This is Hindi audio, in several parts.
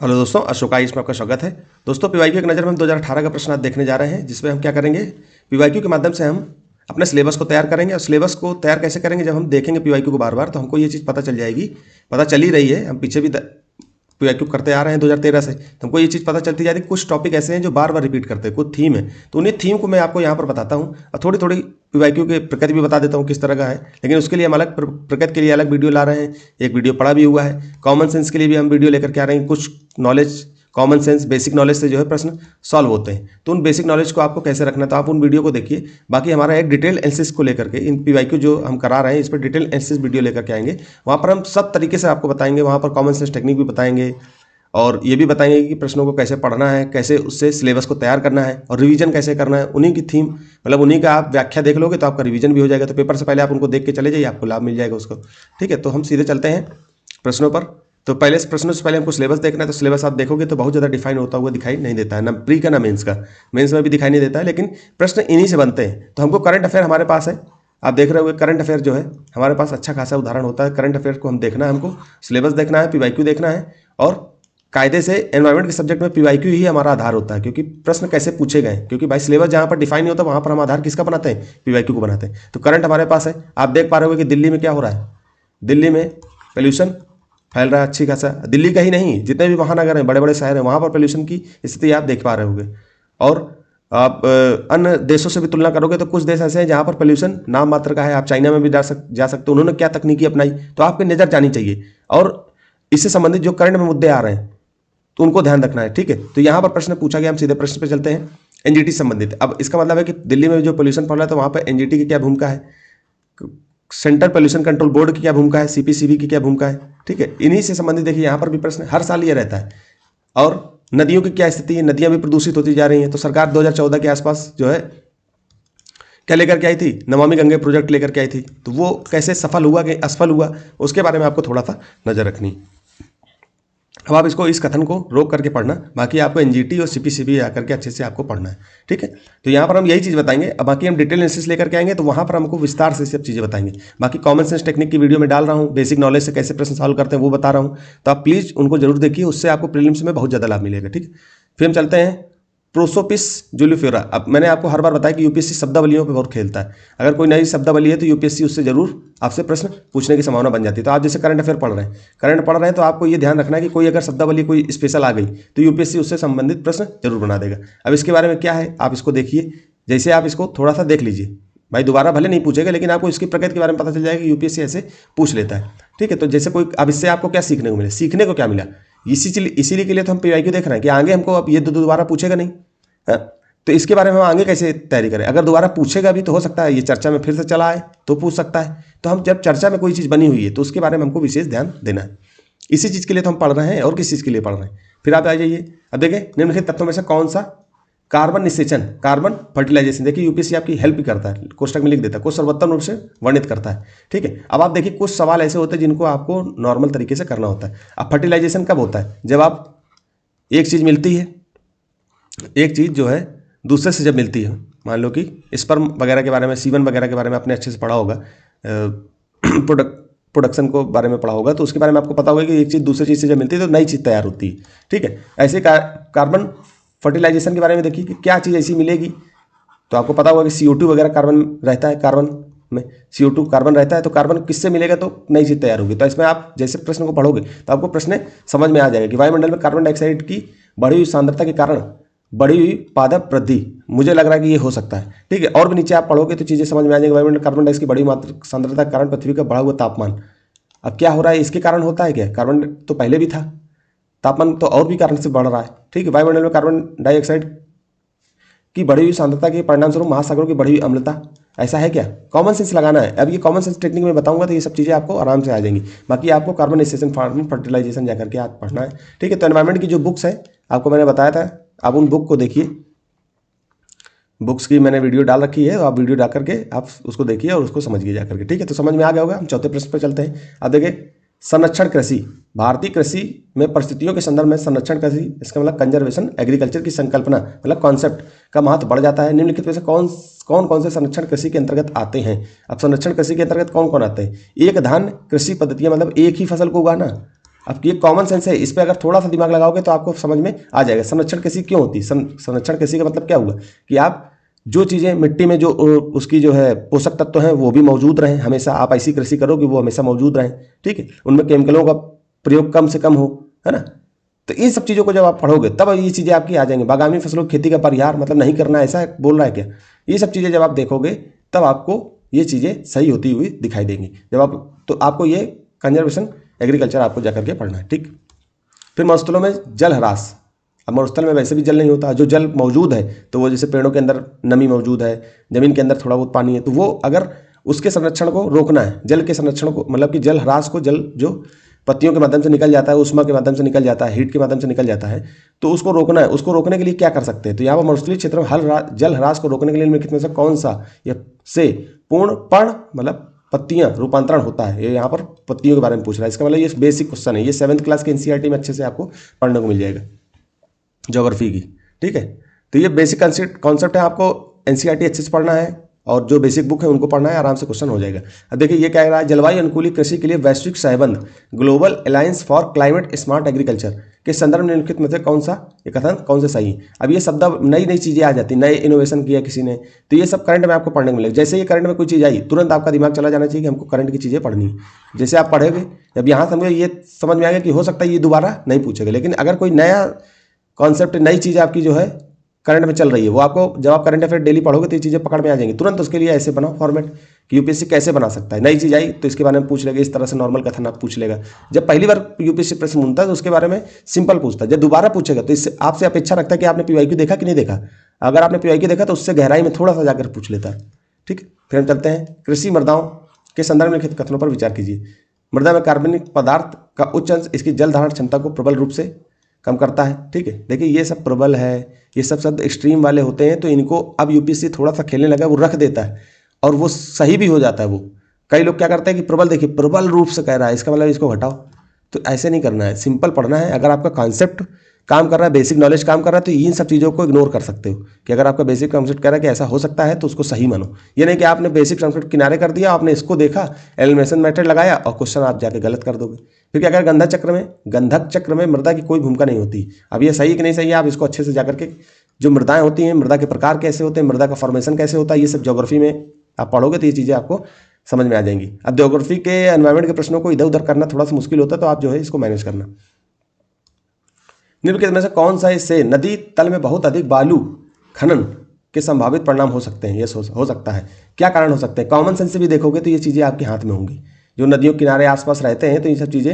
हेलो दोस्तों, अशोका इसमें आपका स्वागत है। दोस्तों, पीवाईक्यू एक नज़र में हम 2018 का प्रश्न आज देखने जा रहे हैं, जिसमें हम क्या करेंगे, पीवाईक्यू के माध्यम से हम अपने सिलेबस को तैयार करेंगे। और सिलेबस को तैयार कैसे करेंगे, जब हम देखेंगे पीवाईक्यू को बार बार तो हमको ये चीज़ पता चल जाएगी। पता चल ही रही है, हम पीछे भी पीवाईक्यू करते आ रहे हैं 2013 से, तो हमको ये चीज़ पता चलती जाती है। कुछ टॉपिक ऐसे हैं जो बार बार रिपीट करते हैं, कुछ थीम है, तो उन्हीं थीम को मैं आपको यहाँ पर बताता हूँ और थोड़ी थोड़ी पीवाईक्यू के प्रकृति भी बता देता हूँ किस तरह का है। लेकिन उसके लिए हम अलग प्रकृति के लिए अलग वीडियो ला रहे हैं, एक वीडियो पड़ा भी हुआ है। कॉमन सेंस के लिए भी हम वीडियो लेकर के आ रहे हैं। कुछ knowledge, common sense, basic knowledge से जो है प्रश्न सॉल्व होते हैं, तो उन बेसिक नॉलेज को आपको कैसे रखना है तो आप उन वीडियो को देखिए। बाकी हमारा एक डिटेल एनालिसिस को लेकर के इन पीवाईक्यू जो हम करा रहे हैं, इस पर डिटेल एनालिसिस वीडियो लेकर के आएंगे। वहाँ पर हम सब तरीके से आपको बताएंगे, वहाँ पर कॉमन सेंस टेक्निक भी बताएंगे और ये भी बताएंगे कि प्रश्नों को कैसे पढ़ना है, कैसे उससे सिलेबस को तैयार करना है और रिवीजन कैसे करना है। उन्हीं की थीम, मतलब उन्हीं का आप व्याख्या देख लोगे तो आपका रिवीजन भी हो जाएगा। तो पेपर से पहले आप उनको देख के चले जाइए, आपको लाभ मिल जाएगा उसको। ठीक है, तो हम सीधे चलते हैं प्रश्नों पर। तो पहले प्रश्नों से पहले हमको सिलेबस देखना है। तो सिलेबस आप देखोगे तो बहुत ज़्यादा डिफाइन होता हुआ दिखाई नहीं देता है, ना प्री का ना मेंस का। मेंस में भी दिखाई नहीं देता है, लेकिन प्रश्न इन्हीं से बनते हैं। तो हमको करंट अफेयर हमारे पास है, आप देख रहे होंगे करंट अफेयर जो है हमारे पास अच्छा खासा उदाहरण होता है। करंट अफेयर को हम देखना है, हमको सिलेबस देखना है, पीवाईक्यू देखना है और कायदे से एनवायरमेंट के सब्जेक्ट में पीवाईक्यू ही हमारा आधार होता है, क्योंकि प्रश्न कैसे पूछे गए। क्योंकि भाई सिलेबस जहाँ पर डिफाइन नहीं होता वहाँ पर हम आधार किसका बनाते हैं, पीवाईक्यू को बनाते हैं। तो करंट हमारे पास है, आप देख पा रहे होगे कि दिल्ली में क्या हो रहा है। दिल्ली में पोल्यूशन फैल रहा है अच्छी खासा। दिल्ली का ही नहीं, जितने भी महानगर हैं, बड़े बड़े शहर हैं, वहाँ पर पोल्यूशन की स्थिति आप देख पा रहे होगे। और आप अन्य देशों से भी तुलना करोगे तो कुछ देश ऐसे हैं जहाँ पर पोल्यूशन नाम मात्र का है। आप चाइना में भी जा सकते हो, उन्होंने क्या तकनीकी अपनाई, तो आपकी नज़र जानी चाहिए। और इससे संबंधित जो करंट में मुद्दे आ रहे हैं तो उनको ध्यान रखना है। ठीक है, तो यहाँ पर प्रश्न पूछा गया, हम सीधे प्रश्न पे चलते हैं। एनजीटी संबंधित, अब इसका मतलब है कि दिल्ली में जो पोल्यूशन पड़ रहा है तो वहाँ पर एनजीटी की क्या भूमिका है, सेंट्रल पोल्यूशन कंट्रोल बोर्ड की क्या भूमिका है, सीपीसीबी की क्या भूमिका है। ठीक है, इन्हीं से संबंधित देखिए यहाँ पर भी प्रश्न हर साल ये रहता है। और नदियों की क्या स्थिति है, नदियाँ भी प्रदूषित होती जा रही हैं। तो सरकार 2014 के आसपास जो है क्या लेकर के आई थी, नमामि गंगे प्रोजेक्ट लेकर के आई थी। तो वो कैसे सफल हुआ कि असफल हुआ, उसके बारे में आपको थोड़ा सा नजर रखनी। अब आप इसको, इस कथन को रोक करके पढ़ना, बाकी आपको एनजीटी और सीपीसीबी आकर के अच्छे से आपको पढ़ना है। ठीक है, तो यहाँ पर हम यही चीज़ बताएंगे। अब बाकी हम डिटेल एनालिसिस लेकर के आएंगे तो वहाँ पर हमको विस्तार से सब चीज़ें बताएंगे। बाकी कॉमन सेंस टेक्निक की वीडियो में डाल रहा हूँ, बेसिक नॉलेज से कैसे प्रश्न सॉल्व करते हैं वो बता रहा हूँ, तो आप प्लीज़ उनको जरूर देखिए, उससे आपको प्रीलिम्स में बहुत ज़्यादा लाभ मिलेगा। ठीक है, फिर हम चलते हैं प्रोसोपिस जुलिफेरा। अब मैंने आपको हर बार बताया कि यूपीएससी शब्दावलियों पे बहुत खेलता है। अगर कोई नई शब्दावली है तो यूपीएससी उससे जरूर आपसे प्रश्न पूछने की संभावना बन जाती है। तो आप जैसे करंट अफेयर पढ़ रहे हैं तो आपको ये ध्यान रखना है कि कोई अगर शब्दावली कोई स्पेशल आ गई तो यूपीएससी उससे संबंधित प्रश्न जरूर बना देगा। अब इसके बारे में क्या है आप इसको देखिए, जैसे आप इसको थोड़ा सा देख लीजिए। भाई दोबारा भले नहीं पूछेगा, लेकिन आपको इसकी प्रकृति के बारे में पता चल जाएगा कि यूपीएससी ऐसे पूछ लेता है। ठीक है, तो जैसे कोई, अब इससे आपको क्या सीखने को मिला, सीखने को क्या मिला, इसीलिए के लिए तो हम पीवाईक्यू देख रहे हैं कि आगे हमको अब ये दोबारा पूछेगा नहीं है? तो इसके बारे में हम आगे कैसे तैयारी करें। अगर दोबारा पूछेगा भी तो हो सकता है ये चर्चा में फिर से चला आए तो पूछ सकता है। तो हम जब चर्चा में कोई चीज़ बनी हुई है तो उसके बारे में हमको विशेष ध्यान देना है। इसी चीज़ के लिए तो हम पढ़ रहे हैं, और किस चीज़ के लिए पढ़ रहे हैं। फिर आप आ जाइए, अब देखिए निम्नलिखित तत्वों में से कौन सा कार्बन निषेचन, कार्बन फर्टिलाइजेशन, देखिए यूपीएससी आपकी हेल्प भी करता है, कोष्टक में लिख देता है, कुछ सर्वोत्तम रूप से वर्णित करता है। ठीक है, अब आप देखिए कुछ सवाल ऐसे होते हैं जिनको आपको नॉर्मल तरीके से करना होता है। अब फर्टिलाइजेशन कब होता है, जब आप एक चीज़ मिलती है, एक चीज़ जो है दूसरे से जब मिलती है, मान लो कि स्पर्म वगैरह के बारे में, सीवन वगैरह के बारे में आपने अच्छे से पढ़ा होगा, प्रोडक्शन को बारे में पढ़ा होगा, तो उसके बारे में आपको पता होगा कि एक चीज़ दूसरी चीज़ से जब मिलती है तो नई चीज़ तैयार होती है। ठीक है, ऐसे कार्बन फर्टिलाइजेशन के बारे में देखिए कि क्या चीज़ ऐसी मिलेगी। तो आपको पता होगा कि CO2 वगैरह कार्बन रहता है, कार्बन में CO2 कार्बन रहता है, तो कार्बन किससे मिलेगा तो नई चीज़ तैयार होगी। तो इसमें आप जैसे प्रश्न को पढ़ोगे तो आपको प्रश्न समझ में आ जाएगा कि वायुमंडल में कार्बन डाइऑक्साइड की बढ़ी हुई सांद्रता के कारण बढ़ी हुई पादप वृद्धि, मुझे लग रहा है कि ये हो सकता है। ठीक है, और भी नीचे आप पढ़ोगे तो चीज़ें समझ में आ जाएंगी। वायुमंडल कार्बन डाइऑक्साइड की बड़ी मात्रा सांद्रता के कारण पृथ्वी का बढ़ा हुआ तापमान, अब क्या हो रहा है, इसके कारण होता है क्या, कार्बन तो पहले भी था, तापमान तो और भी कारण से बढ़ रहा है। ठीक है, वायुमंडल में कार्बन डाइऑक्साइड की बढ़ी हुई सांद्रता के परिणाम स्वरूप महासागरों की बढ़ी हुई अम्लता, ऐसा है क्या, कॉमन सेंस लगाना है। अब ये कॉमन सेंस टेक्निक में बताऊंगा तो ये सब चीज़ें आपको आराम से आ जाएंगी। बाकी आपको कार्बन निषेचन, फार्मिंग, फर्टिलाइजेशन जाकर के आप पढ़ना है। ठीक है, तो एनवायरमेंट की जो बुक्स है आपको मैंने बताया था, आप उन बुक को देखिए, बुक्स की मैंने वीडियो डाल रखी है, तो आप वीडियो डाल करके आप उसको देखिए और उसको समझिए जा करके। ठीक है, तो समझ में आ गया होगा। हम चौथे प्रश्न पर चलते हैं। अब देखिए संरक्षण कृषि, भारतीय कृषि में परिस्थितियों के संदर्भ में संरक्षण कृषि, इसका मतलब कंजर्वेशन एग्रीकल्चर की संकल्पना, मतलब कॉन्सेप्ट का महत्व बढ़ जाता है। निम्नलिखित में से कौन कौन से संरक्षण कृषि के अंतर्गत आते हैं। अब संरक्षण कृषि के अंतर्गत कौन कौन आते हैं, एक धान्य कृषि पद्धतियाँ, मतलब एक ही फसल को उगाना, अब ये कॉमन सेंस है, इस पर अगर थोड़ा सा दिमाग लगाओगे तो आपको समझ में आ जाएगा। संरक्षण कृषि क्यों होती है? संरक्षण कृषि का मतलब क्या हुआ कि आप जो चीज़ें मिट्टी में जो उसकी जो है पोषक तत्व हैं वो भी मौजूद रहें हमेशा। आप ऐसी कृषि करो कि वो हमेशा मौजूद रहें, ठीक है, उनमें केमिकलों का प्रयोग कम से कम हो, है ना। तो इन सब चीज़ों को जब आप पढ़ोगे तब ये चीज़ें आपकी आ जाएंगी। बागानी फसलों की खेती का परिहार मतलब नहीं करना, ऐसा बोल रहा है क्या? ये सब चीज़ें जब आप देखोगे तब आपको ये चीज़ें सही होती हुई दिखाई देंगी। जब आप तो आपको ये कंजर्वेशन एग्रीकल्चर आपको जाकर के पढ़ना है, ठीक। फिर मरुस्थलों में जल ह्रास। अब मरुस्थल में वैसे भी जल नहीं होता, जो जल मौजूद है तो वो जैसे पेड़ों के अंदर नमी मौजूद है, जमीन के अंदर थोड़ा बहुत पानी है, तो वो अगर उसके संरक्षण को रोकना है, जल के संरक्षण को मतलब कि जल ह्रास को, जल जो पत्तियों के माध्यम से निकल जाता है, उष्मा के माध्यम से निकल जाता है, हीट के माध्यम से निकल जाता है, तो उसको रोकना है। उसको रोकने के लिए क्या कर सकते हैं? तो यहाँ पर मरुस्थलीय क्षेत्र में जल ह्रास को रोकने के लिए निम्नलिखित में से कौन सा या से पूर्ण पर्ण मतलब पत्तियां रूपांतरण होता है? ये यहाँ पर पत्तियों के बारे में पूछ रहा है। इसका मतलब ये बेसिक क्वेश्चन है, ये 7th क्लास के एनसीईआरटी में अच्छे से आपको पढ़ने को मिल जाएगा, ज्योग्राफी की, ठीक है। तो ये बेसिक कॉन्सेप्ट है, आपको एनसीईआरटी अच्छे से पढ़ना है और जो बेसिक बुक है उनको पढ़ना है, आराम से क्वेश्चन हो जाएगा। अब देखिए ये कह रहा है जलवायु अनुकूली कृषि के लिए वैश्विक सहबंध global alliance for climate smart agriculture के संदर्भ में निम्नलिखित में से कौन सा ये कथन कौन से सही है? अब ये शब्द नई नई चीजें आ जाती, नए इनोवेशन किया किसी ने, तो ये सब करंट में आपको पढ़ने को मिलेगा। जैसे ये करंट में कोई चीज़ आई तुरंत आपका दिमाग चला जाना चाहिए कि हमको करंट की चीज़ें पढ़नी है। जैसे आप पढ़ेंगे जब यहाँ समझो ये समझ में आएगा कि हो सकता है ये दोबारा नहीं पूछेगा, लेकिन अगर कोई नया कॉन्सेप्ट नई चीज़ आपकी जो है करंट में चल रही है, वो आपको जब आप करंट अफेयर डेली पढ़ोगे तो ये चीज़ें पकड़ में आ जाएंगी तुरंत। उसके लिए ऐसे बनाओ फॉर्मेट कि यूपीएससी कैसे बना सकता है। नई चीज़ आई तो इसके बारे में पूछ लेगा, इस तरह से नॉर्मल कथन आप पूछ लेगा। जब पहली बार यूपीएससी प्रश्न सुनता है तो उसके बारे में सिंपल पूछता है, जब दोबारा पूछेगा तो इससे आपसे अपेक्षा रखता है कि आपने पीवाईक्यू देखा कि नहीं देखा। अगर आपने पीवाईक्यू देखा तो उससे गहराई में थोड़ा सा जाकर पूछ लेता है, ठीक। फिर हम चलते हैं कृषि मृदाओं के संदर्भ में लिखित कथनों पर विचार कीजिए। मृदा में कार्बनिक पदार्थ का उच्च अंश इसकी जल धारण क्षमता को प्रबल रूप से कम करता है, ठीक है। देखिए ये सब प्रबल है, ये सब शब्द एक्सट्रीम वाले होते हैं, तो इनको अब यूपीएससी थोड़ा सा खेलने लगा, वो रख देता है और वो सही भी हो जाता है। वो कई लोग क्या करते हैं कि प्रबल, देखिए प्रबल रूप से कह रहा है, इसका मतलब इसको हटाओ, तो ऐसे नहीं करना है, सिंपल पढ़ना है। अगर आपका कॉन्सेप्ट काम कर रहा है, बेसिक नॉलेज काम कर रहा है, तो इन सब चीज़ों को इग्नोर कर सकते हो कि अगर आपका बेसिक कॉन्सेप्ट कह रहा है कि ऐसा हो सकता है तो उसको सही मानो। ये नहीं कि आपने बेसिक कॉन्सेप्ट किनारे कर दिया, आपने इसको देखा, एलिमिनेशन मेथड लगाया और क्वेश्चन आप जाके गलत कर दोगे। क्योंकि अगर गंधक चक्र में मृदा की कोई भूमिका नहीं होती। अब ये सही कि नहीं सही है, आप इसको अच्छे से जाकर के जो मृदाएं होती हैं, मृदा के प्रकार कैसे होते हैं, मृदा का फॉर्मेशन कैसे होता है, ये सब ज्योग्राफी में आप पढ़ोगे तो ये चीज़ें आपको समझ में आ जाएंगी। अब ज्योग्राफी के एनवायरमेंट के प्रश्नों को इधर उधर करना थोड़ा सा मुश्किल होता है, तो आप जो है इसको मैनेज करना। निम्नलिखित में से कौन सा इससे नदी तल में बहुत अधिक बालू खनन के संभावित परिणाम हो सकते हैं? ये हो सकता है। क्या कारण हो सकते हैं? कॉमन सेंस से भी देखोगे तो ये चीज़ें आपके हाथ में होंगी। जो नदियों किनारे आसपास रहते हैं तो ये सब चीज़ें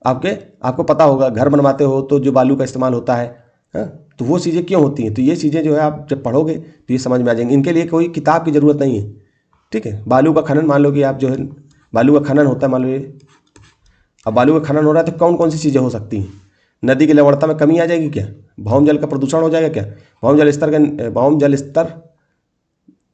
आपको पता होगा। घर बनवाते हो तो जो बालू का इस्तेमाल होता है, हाँ, तो वो चीज़ें क्यों होती हैं? तो ये चीज़ें जो है आप जब पढ़ोगे तो ये समझ में आ जाएंगी। इनके लिए कोई किताब की ज़रूरत नहीं है, ठीक है। बालू का खनन, मान लो कि आप जो है बालू का खनन होता है, मान लो ये अब बालू का खनन हो रहा है तो कौन कौन सी चीज़ें हो सकती हैं? नदी की लवणता में कमी आ जाएगी क्या? भौम जल का प्रदूषण हो जाएगा क्या? भौम जल स्तर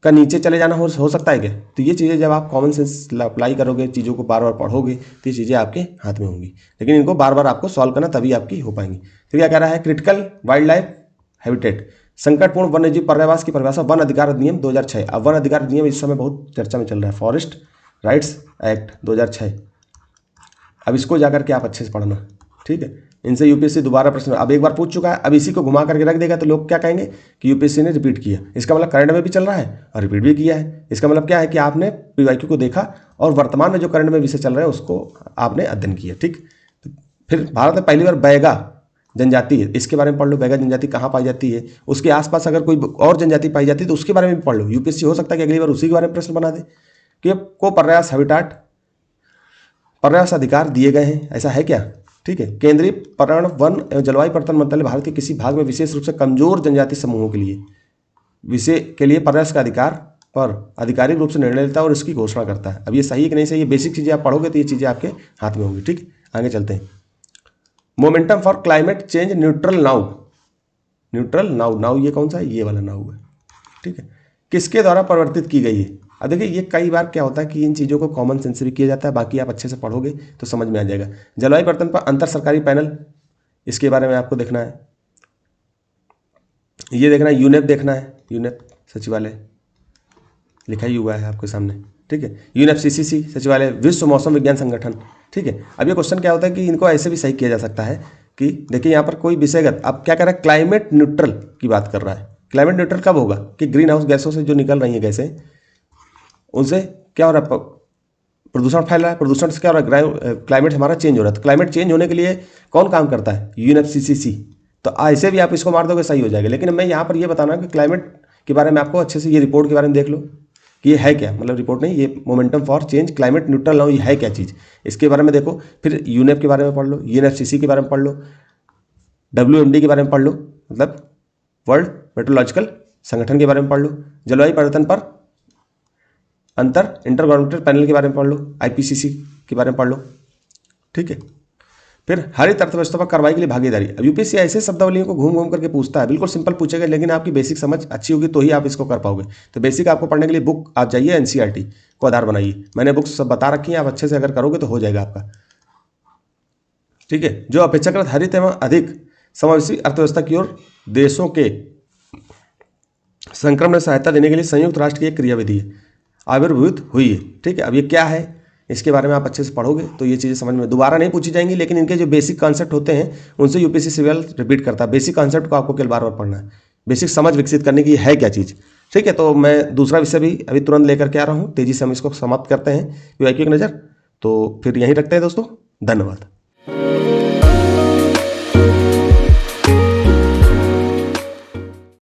का नीचे चले जाना हो सकता है क्या? तो ये चीज़ें जब आप कॉमन सेंस अप्लाई करोगे, चीज़ों को बार बार पढ़ोगे तो ये चीज़ें आपके हाथ में होंगी, लेकिन इनको बार बार आपको सॉल्व करना तभी आपकी हो पाएंगी। फिर क्या कह रहा है? क्रिटिकल वाइल्ड लाइफ हैबिटेट, संकटपूर्ण वन्यजीव पर्यावास की परिभाषा वन अधिकार अधिनियम 2006। अब वन अधिकार अधिनियम इस समय बहुत चर्चा में चल रहा है, फॉरेस्ट राइट्स एक्ट 2006। अब इसको जाकर के आप अच्छे से पढ़ना, ठीक है। इनसे यूपीएससी दोबारा प्रश्न अब एक बार पूछ चुका है, अब इसी को घुमा करके रख देगा तो लोग क्या कहेंगे कि यूपीएससी ने रिपीट किया। इसका मतलब करंट में भी चल रहा है और रिपीट भी किया है। इसका मतलब क्या है कि आपने पीवाईक्यू को देखा और वर्तमान में जो करंट में विषय चल रहे हैं उसको आपने अध्ययन किया, ठीक। फिर भारत में पहली बार बैगा जनजाति है, इसके बारे में पढ़ लो। बैगा जनजाति कहाँ पाई जाती है, उसके आसपास अगर कोई और जनजाति पाई जाती है तो उसके बारे में भी पढ़ लो। यूपीएससी हो सकता है कि अगली बार उसी के बारे में प्रश्न बना दे कि को पर्यास हैबिटाट पर्यास अधिकार दिए गए हैं, ऐसा है क्या, ठीक है। केंद्रीय पर्यावरण वन एवं जलवायु परिवर्तन मंत्रालय भारत के किसी भाग में विशेष रूप से कमजोर जनजाति समूहों के लिए विषय के लिए पर्यास का अधिकार पर आधिकारिक रूप से निर्णय लेता है और इसकी घोषणा करता है। अब ये सही है कि नहीं सही, ये बेसिक चीज़ें आप पढ़ोगे तो ये चीज़ें आपके हाथ में होंगी, ठीक। आगे चलते हैं। Momentum for climate change neutral now ये कौन सा है? ये वाला नाउ है, ठीक है। किसके द्वारा परिवर्तित की गई है? अब देखिए ये कई बार क्या होता है कि इन चीज़ों को कॉमन सेंस से भी किया जाता है, बाकी आप अच्छे से पढ़ोगे तो समझ में आ जाएगा। जलवायु परिवर्तन पर अंतर सरकारी पैनल, इसके बारे में आपको देखना है, ये देखना है। यूनेप देखना है, यूनेप सचिवालय लिखा ही हुआ है आपके सामने, ठीक है। यूनेप सीसीसी सचिवालय, विश्व मौसम विज्ञान संगठन, ठीक है। अब ये क्वेश्चन क्या होता है कि इनको ऐसे भी सही किया जा सकता है कि देखिए यहाँ पर कोई विषयगत, अब क्या कर रहा है, क्लाइमेट न्यूट्रल की बात कर रहा है। क्लाइमेट न्यूट्रल कब होगा कि ग्रीन हाउस गैसों से जो निकल रही है गैसें, उनसे क्या हो रहा है, प्रदूषण फैल रहा है। प्रदूषण से क्या हो रहा है, क्लाइमेट हमारा चेंज हो रहा है। तो क्लाइमेट चेंज होने के लिए कौन काम करता है, यूएनएफसीसीसी। तो ऐसे भी आप इसको मार दोगे सही हो जाएगा। लेकिन मैं यहाँ पर ये बताना कि क्लाइमेट के बारे में आपको अच्छे से ये रिपोर्ट के बारे में देख लो कि ये है क्या, मतलब रिपोर्ट नहीं, ये momentum for change climate neutral now, ये है क्या चीज़, इसके बारे में देखो। फिर यूनेप के बारे में पढ़ लो, यूएनएफसीसी के बारे में पढ़ लो, WMD के बारे में पढ़ लो, मतलब वर्ल्ड मेट्रोलॉजिकल संगठन के बारे में पढ़ लो, जलवायु परिवर्तन पर अंतर इंटर गवर्नमेंटल पैनल के बारे में पढ़ लो, IPCC के बारे में पढ़ लो। ठीक है। फिर हरित अर्थव्यवस्था पर कार्रवाई के लिए भागीदारी। अब यूपीएससी ऐसे शब्दावलियों को घूम घूम करके पूछता है, बिल्कुल सिंपल पूछेगा, लेकिन आपकी बेसिक समझ अच्छी होगी तो ही आप इसको कर पाओगे। तो बेसिक आपको पढ़ने के लिए बुक आप जाइए, NCERT को आधार बनाइए। मैंने बुक्स सब बता रखी हैं, आप अच्छे से अगर करोगे तो हो जाएगा आपका। ठीक है। जो अपेक्षाकृत हरित एवं अधिक समावेशी अर्थव्यवस्था की ओर देशों के संक्रमण में सहायता देने के लिए संयुक्त राष्ट्र की एक क्रियाविधि है, आविर्भूत हुई है। ठीक है। अब ये क्या है, इसके बारे में आप अच्छे से पढ़ोगे तो ये चीज़ें समझ में दोबारा नहीं पूछी जाएंगी, लेकिन इनके जो बेसिक कॉन्सेप्ट होते हैं उनसे यूपीएससी सिविल रिपीट करता है। बेसिक कॉन्सेप्ट को आपको केवल बार बार पढ़ना है, बेसिक समझ विकसित करने की है क्या चीज़। ठीक है। तो मैं दूसरा विषय भी अभी तुरंत लेकर के आ रहा हूँ, तेज़ी से हम इसको समाप्त करते हैं पीवाईक्यू की नज़र। तो फिर यहीं रखते हैं दोस्तों, धन्यवाद।